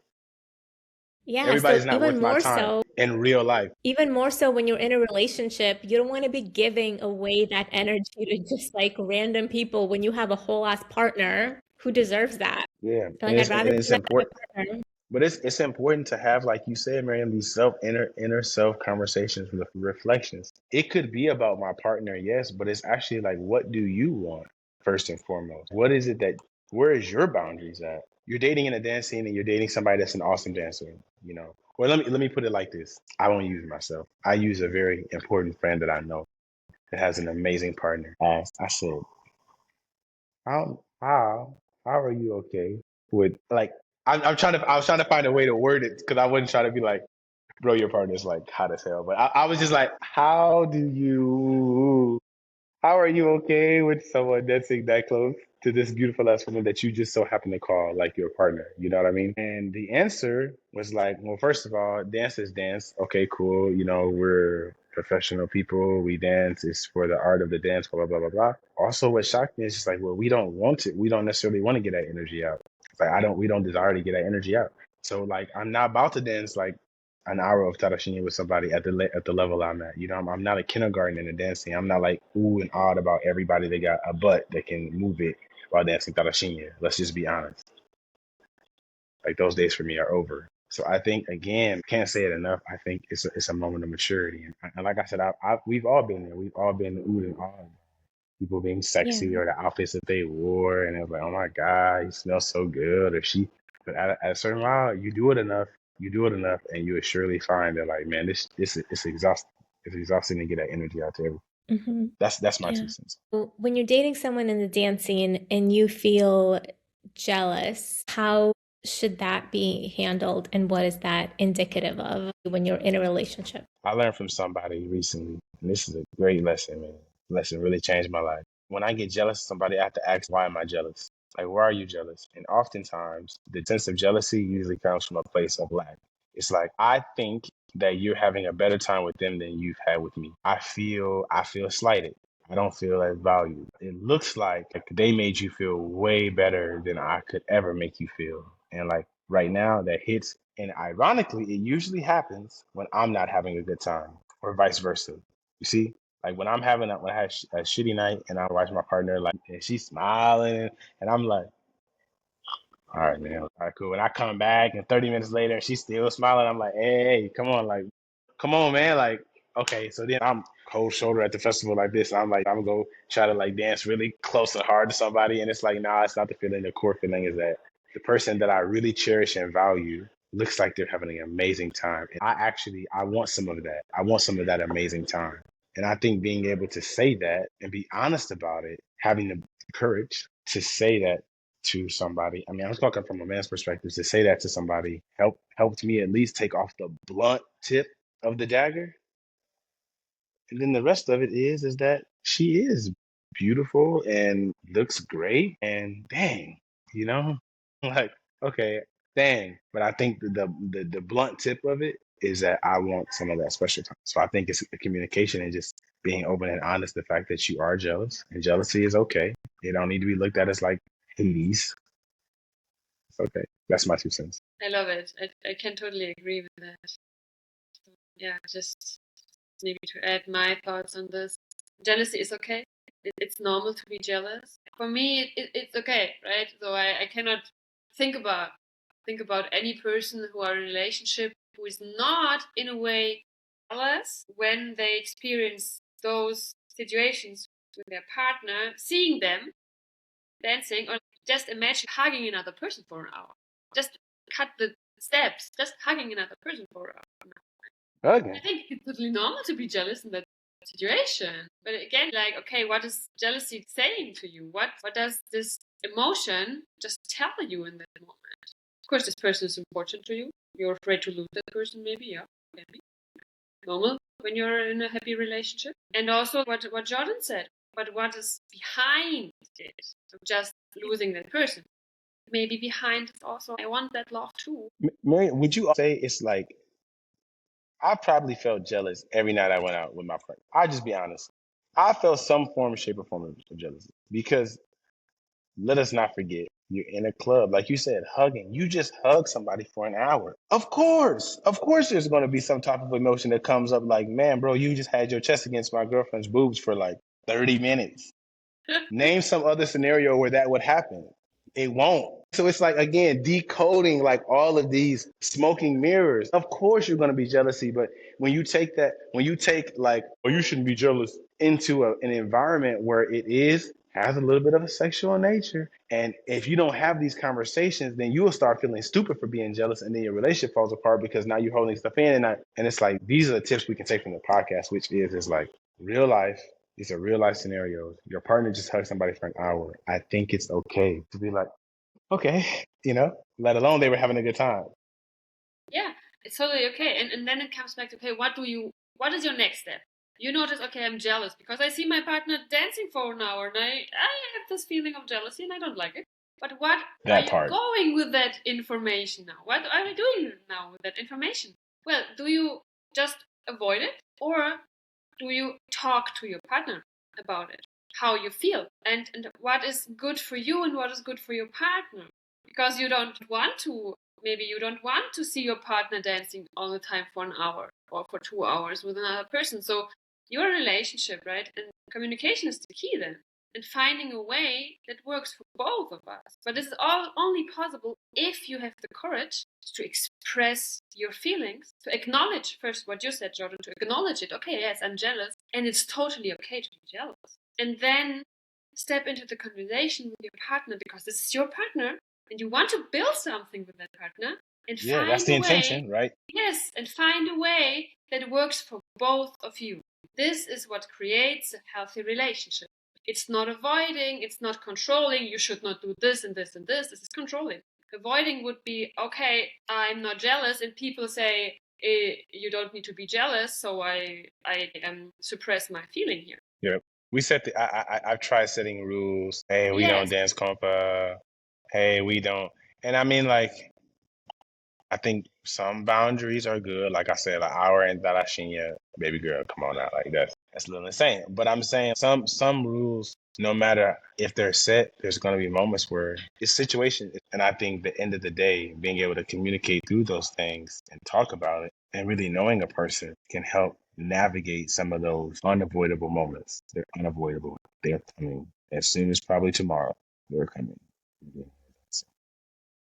Yeah, so Everybody's not worth my time in real life. even more so when you're in a relationship, you don't want to be giving away that energy to just like random people when you have a whole ass partner who deserves that. Yeah, Like I'd rather it's connect with important. a partner. But it's important to have, like you said, Marianne, these inner self conversations, reflections. It could be about my partner, yes, but it's actually like, what do you want first and foremost? What is it that, where is your boundaries at? You're dating in a dance scene and you're dating somebody that's an awesome dancer, you know. Or let me put it like this. I won't use myself. I use a very important friend that I know that has an amazing partner. I said, how are you okay with like I was trying to find a way to word it because I wasn't trying to be like, bro, your partner's like hot as hell. But I was just like, how are you okay with someone dancing that close to this beautiful ass woman that you just so happen to call like your partner? You know what I mean? And the answer was like, well, first of all, dance is dance. Okay, cool. You know, we're professional people. We dance. It's for the art of the dance, blah, blah, blah, blah, blah. Also, what shocked me is just like, well, we don't want it. We don't necessarily want to get that energy out. It's like, we don't desire to get that energy out. So like, I'm not about to dance like an hour of tarashinya with somebody at the level I'm at. You know, I'm not a kindergarten in the dancing. I'm not like ooh and awed about everybody that got a butt that can move it while dancing tarashinya. Let's just be honest. Like those days for me are over. So I think again, can't say it enough. I think it's a moment of maturity, and like I said, we've all been there. We've all been ooh and awed. People being sexy Yeah. or the outfits that they wore, and it was like, oh my god, he smells so good, or she. But at a certain while, you do it enough, and you will surely find that, like, man, it's exhausting. It's exhausting to get that energy out to everyone. Hmm. That's my Yeah. 2 cents. When you're dating someone in the dance scene and you feel jealous, how should that be handled and what is that indicative of when you're in a relationship? I learned from somebody recently, and this is a great lesson, man. Lesson really changed my life. When I get jealous of somebody, I have to ask, why am I jealous? Like, why are you jealous? And oftentimes, the sense of jealousy usually comes from a place of lack. It's like, I think that you're having a better time with them than you've had with me. I feel slighted. I don't feel as valued. It looks like they made you feel way better than I could ever make you feel. And like right now, that hits. And ironically, it usually happens when I'm not having a good time, or vice versa. You see, like when when I have a shitty night and I watch my partner like, and she's smiling, and I'm like, all right, man, all right, cool. And I come back, and 30 minutes later, she's still smiling. I'm like, hey, come on, like, come on, man, like, okay. So then I'm cold shoulder at the festival like this. I'm like, I'm gonna go try to like dance really close and hard to somebody, and it's like, nah, it's not the feeling. The core feeling is that the person that I really cherish and value looks like they're having an amazing time. And I want some of that. I want some of that amazing time. And I think being able to say that and be honest about it, having the courage to say that to somebody. I mean, I'm talking from a man's perspective. To say that to somebody helped me at least take off the blunt tip of the dagger. And then the rest of it is that she is beautiful and looks great. And dang, you know, like okay, dang. But I think the blunt tip of it is that I want some of that special time. So I think it's the communication and just being open and honest. The fact that you are jealous and jealousy is okay. It don't need to be looked at as like Hades. It's okay. That's my 2 cents. I love it. I can totally agree with that. So, yeah, just maybe to add my thoughts on this. Jealousy is okay. It's normal to be jealous. For me, it's okay, right? So I cannot think about any person who are in a relationship who is not in a way jealous when they experience those situations with their partner, seeing them dancing, or just imagine hugging another person for an hour. Just cut the steps, just hugging another person for an hour. Okay. I think it's totally normal to be jealous in that situation. But again, like, okay, what is jealousy saying to you? What does this emotion just tell you in that moment? Of course, this person is important to you. You're afraid to lose that person, maybe, yeah, can be normal when you're in a happy relationship. And also what Jordan said, but what is behind it, of just losing that person. maybe behind is also, I want that love too. Mary, would you say it's like, I probably felt jealous every night I went out with my friend. I'll just be honest. I felt some form, shape, or form of jealousy because let us not forget, you're in a club, like you said, hugging. You just hug somebody for an hour. Of course, there's going to be some type of emotion that comes up like, man, bro, you just had your chest against my girlfriend's boobs for like 30 minutes. Name some other scenario where that would happen. It won't. So it's like, again, decoding like all of these smoking mirrors. Of course, you're going to be jealousy, but when you take like, oh, you shouldn't be jealous into an environment where has a little bit of a sexual nature. And if you don't have these conversations, then you will start feeling stupid for being jealous. And then your relationship falls apart because now you're holding stuff in. And it's like, these are the tips we can take from the podcast, which is like real life. These are real life scenarios. Your partner just hugged somebody for an hour. I think it's okay to be like, okay, let alone they were having a good time. Yeah, it's totally okay. And then it comes back to, okay, what is your next step? You notice, okay, I'm jealous because I see my partner dancing for an hour and I have this feeling of jealousy and I don't like it. But what are you going with that information now? What are you doing now with that information? Well, do you just avoid it or do you talk to your partner about it? How you feel and what is good for you and what is good for your partner? Because maybe you don't want to see your partner dancing all the time for an hour or for 2 hours with another person. So your relationship, right? And communication is the key then. And finding a way that works for both of us. But this is all only possible if you have the courage to express your feelings, to acknowledge first what you said, Jordan, to acknowledge it. Okay, yes, I'm jealous. And it's totally okay to be jealous. And then step into the conversation with your partner because this is your partner and you want to build something with that partner. And that's the intention, right? Yes, and find a way that works for both of you. This is what creates a healthy relationship. It's not avoiding, it's not controlling, you should not do this and this and this. This is controlling. Avoiding would be, okay, I'm not jealous, and people say, you don't need to be jealous, so I suppress my feeling here. Yeah. We set I've tried setting rules. Hey, we don't dance compa. Hey, we don't. And I mean, like, I think some boundaries are good. Like I said, an hour and Darashinya, baby girl, come on out. Like that's a little insane. But I'm saying some rules, no matter if they're set, there's going to be moments where it's situation. And I think the end of the day, being able to communicate through those things and talk about it and really knowing a person can help navigate some of those unavoidable moments. They're unavoidable. They're coming as soon as probably tomorrow. They're coming.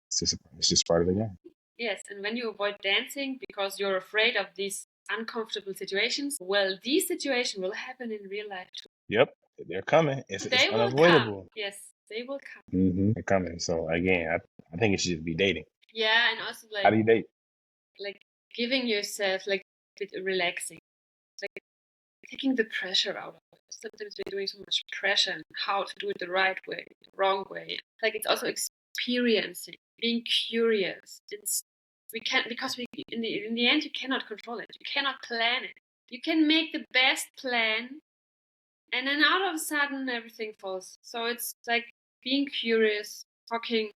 So it's just part of the game. Yes, and when you avoid dancing because you're afraid of these uncomfortable situations, well, these situations will happen in real life too. Yep, they're coming. It's unavoidable. Come. Yes, they will come. Mm-hmm. They're coming. So again, I think it should just be dating. Yeah, and also like, how do you date? Like giving yourself like a bit relaxing, like taking the pressure out of it. Sometimes we're doing so much pressure on how to do it the right way, the wrong way. Like it's also experiencing, being curious. Because in the end you cannot control it. You cannot plan it. You can make the best plan, and then all of a sudden everything falls. So it's like being curious, talking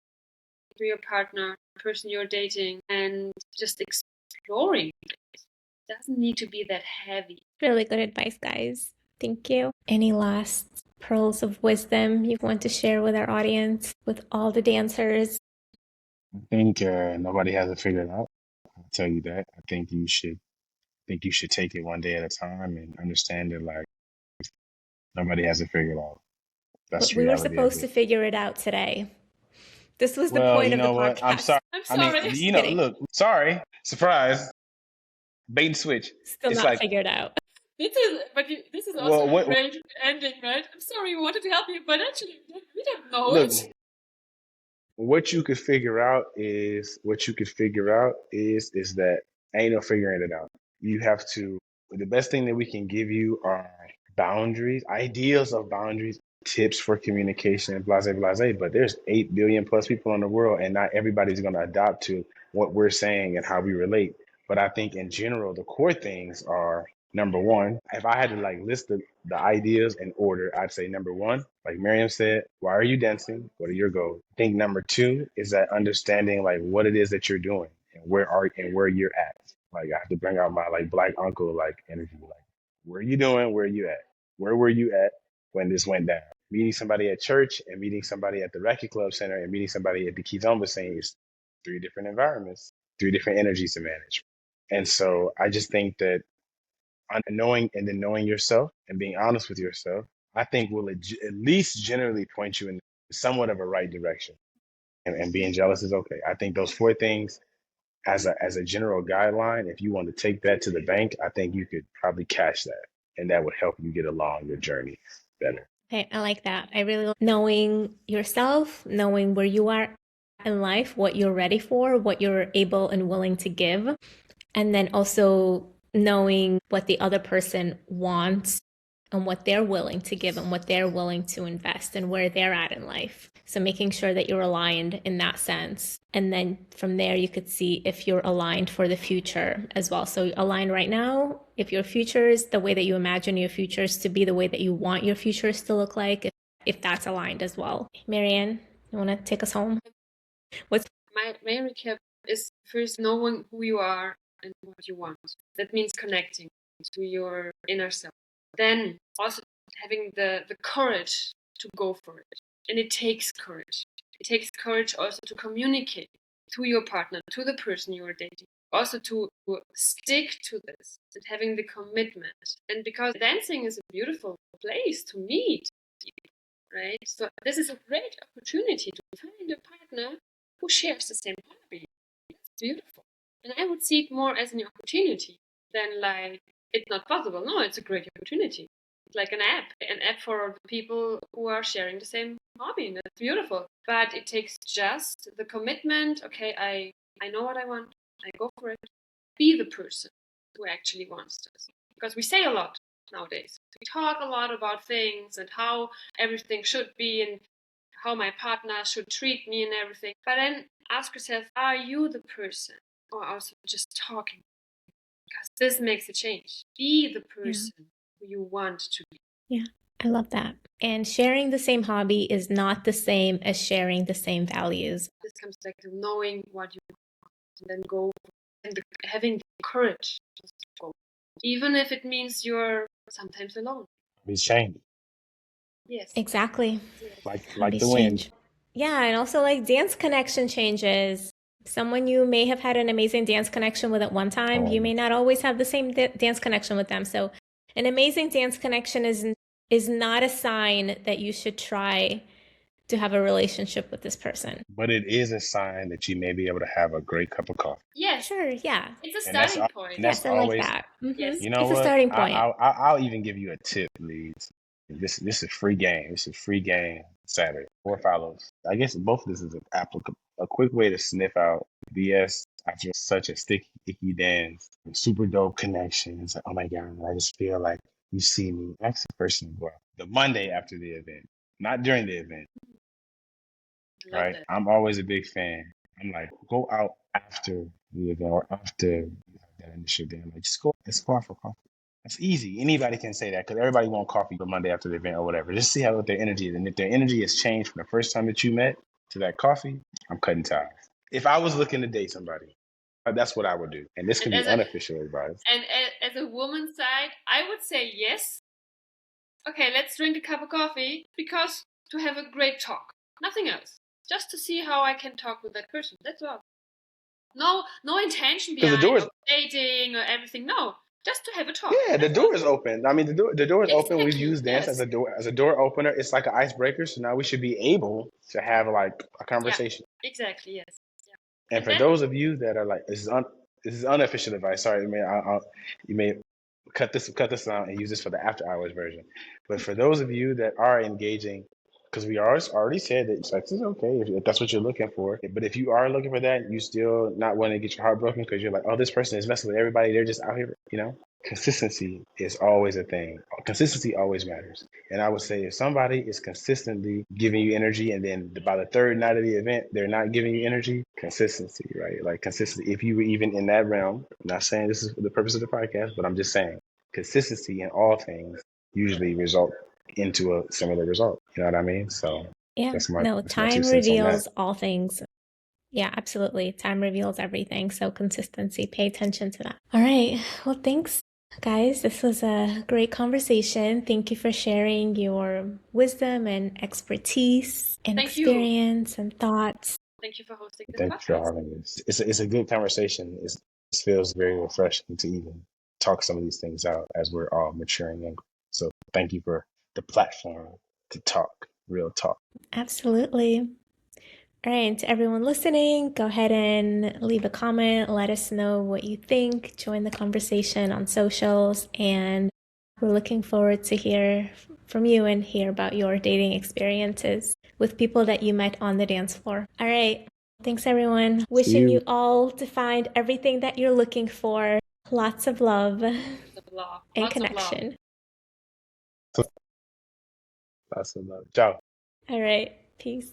to your partner, the person you're dating, and just exploring. It doesn't need to be that heavy. Really good advice, guys. Thank you. Any last pearls of wisdom you want to share with our audience, with all the dancers? I think nobody has it figured out. I'll tell you that. I think you should take it one day at a time and understand that like nobody has it figured out. That's we were supposed to figure it out today. This was the point of the podcast. I'm sorry. I mean, look, sorry, surprise, bait and switch. Still it's not figured out. This is also a great ending, right? I'm sorry, we wanted to help you, but actually, we don't know it. What you could figure out is that ain't no figuring it out. You have to. The best thing that we can give you are boundaries, ideas of boundaries, tips for communication, blase. But there's 8 billion plus people in the world, and not everybody's going to adopt to what we're saying and how we relate. But I think in general, the core things are Number one, if I had to like list the ideas in order, I'd say number one, like Miriam said, why are you dancing? What are your goals? I think number two is that understanding like what it is that you're doing and where you're at. Like I have to bring out my like black uncle like energy. Like, where are you doing? Where are you at? Where were you at when this went down? Meeting somebody at church and meeting somebody at the Rec Club Center and meeting somebody at the Kizomba scene is three different environments, three different energies to manage. And so I just think that knowing yourself and being honest with yourself, I think will at least generally point you in somewhat of a right direction. And being jealous is okay. I think those four things as a general guideline, if you want to take that to the bank, I think you could probably cash that. And that would help you get along your journey better. Okay, I like that. I really like knowing yourself, knowing where you are in life, what you're ready for, what you're able and willing to give, and then also knowing what the other person wants and what they're willing to give and what they're willing to invest and where they're at in life. So making sure that you're aligned in that sense. And then from there, you could see if you're aligned for the future as well. So align right now, if your future is the way that you imagine your futures to be, the way that you want your futures to look like, if that's aligned as well. Marianne, you want to take us home? My recap is first knowing who you are and what you want. That means connecting to your inner self. Then also having the courage to go for it. And it takes courage. It takes courage also to communicate to your partner, to the person you are dating. Also to stick to this and having the commitment. And because dancing is a beautiful place to meet people, right? So this is a great opportunity to find a partner who shares the same hobby. It's beautiful. And I would see it more as an opportunity than like, it's not possible. No, it's a great opportunity. It's like an app for people who are sharing the same hobby, and that's beautiful. But it takes just the commitment. Okay, I know what I want. I go for it. Be the person who actually wants this. Because we say a lot nowadays. We talk a lot about things and how everything should be and how my partner should treat me and everything. But then ask yourself, are you the person? Or also just talking? Because this makes a change. Be the person who you want to be. Yeah, I love that. And sharing the same hobby is not the same as sharing the same values. This comes back to knowing what you want and then go and having the courage to go. Even if it means you're sometimes alone. It's changing. Yes. Exactly. Like the wind. Yeah, and also like dance connection changes. Someone you may have had an amazing dance connection with at one time, you may not always have the same dance connection with them. So an amazing dance connection is not a sign that you should try to have a relationship with this person. But it is a sign that you may be able to have a great cup of coffee. Yeah, sure, yeah. It's a starting point. Yes, I like that. Mm-hmm. Yes. You know it's what? A starting point. I'll even give you a tip, Leeds. This is free game. This is free game Saturday. 4 follows. I guess both of this is applicable. A quick way to sniff out BS after such a sticky, icky dance. Super dope connection. It's like, oh my God, I just feel like you see me. Ask the person to go out the Monday after the event, not during the event. Right? I'm always a big fan. I'm like, go out after the event or after that initial dance. Like, just go. Let's go out for coffee. It's easy. Anybody can say that because everybody wants coffee the Monday after the event or whatever. Just see how their energy is. And if their energy has changed from the first time that you met to that coffee, I'm cutting ties. If I was looking to date somebody, that's what I would do. And this can be unofficial advice. And as a woman's side, I would say yes. Okay, let's drink a cup of coffee because to have a great talk. Nothing else. Just to see how I can talk with that person. That's all. No intention behind dating or everything. No. Just to have a talk. Yeah, the door is open. I mean, the door is open. We've used dance as a door opener. It's like an icebreaker. So now we should be able to have like a conversation. Yeah, exactly. Yes. Yeah. And for those of you that are like, this is unofficial advice. Sorry, you may cut this out and use this for the after hours version. But for those of you that are engaging, because we already said that sex is okay if that's what you're looking for. But if you are looking for that, you still not want to get your heart broken because you're like, oh, this person is messing with everybody. They're just out here, Consistency is always a thing. Consistency always matters. And I would say if somebody is consistently giving you energy and then by the third night of the event, they're not giving you energy, consistency, right? Like consistency. If you were even in that realm, I'm not saying this is for the purpose of the podcast, but I'm just saying consistency in all things usually result into a similar result. You know what I mean? So Yeah, that's my no, that's my time 2 cents on that. reveals all things. Yeah, absolutely. Time reveals everything. So consistency, pay attention to that. All right. Well, thanks, guys. This was a great conversation. Thank you for sharing your wisdom and expertise and experience and thoughts. Thank you for hosting this Thank you for podcast. having us. It's a good conversation. It feels very refreshing to even talk some of these things out as we're all maturing. And so thank you for the platform to talk, real talk. Absolutely. All right, and to everyone listening, go ahead and leave a comment. Let us know what you think. Join the conversation on socials. And we're looking forward to hear from you and hear about your dating experiences with people that you met on the dance floor. All right. Thanks, everyone. Wishing you all to find everything that you're looking for. Lots of love and connection. Lots of love. Ciao. All right. Peace.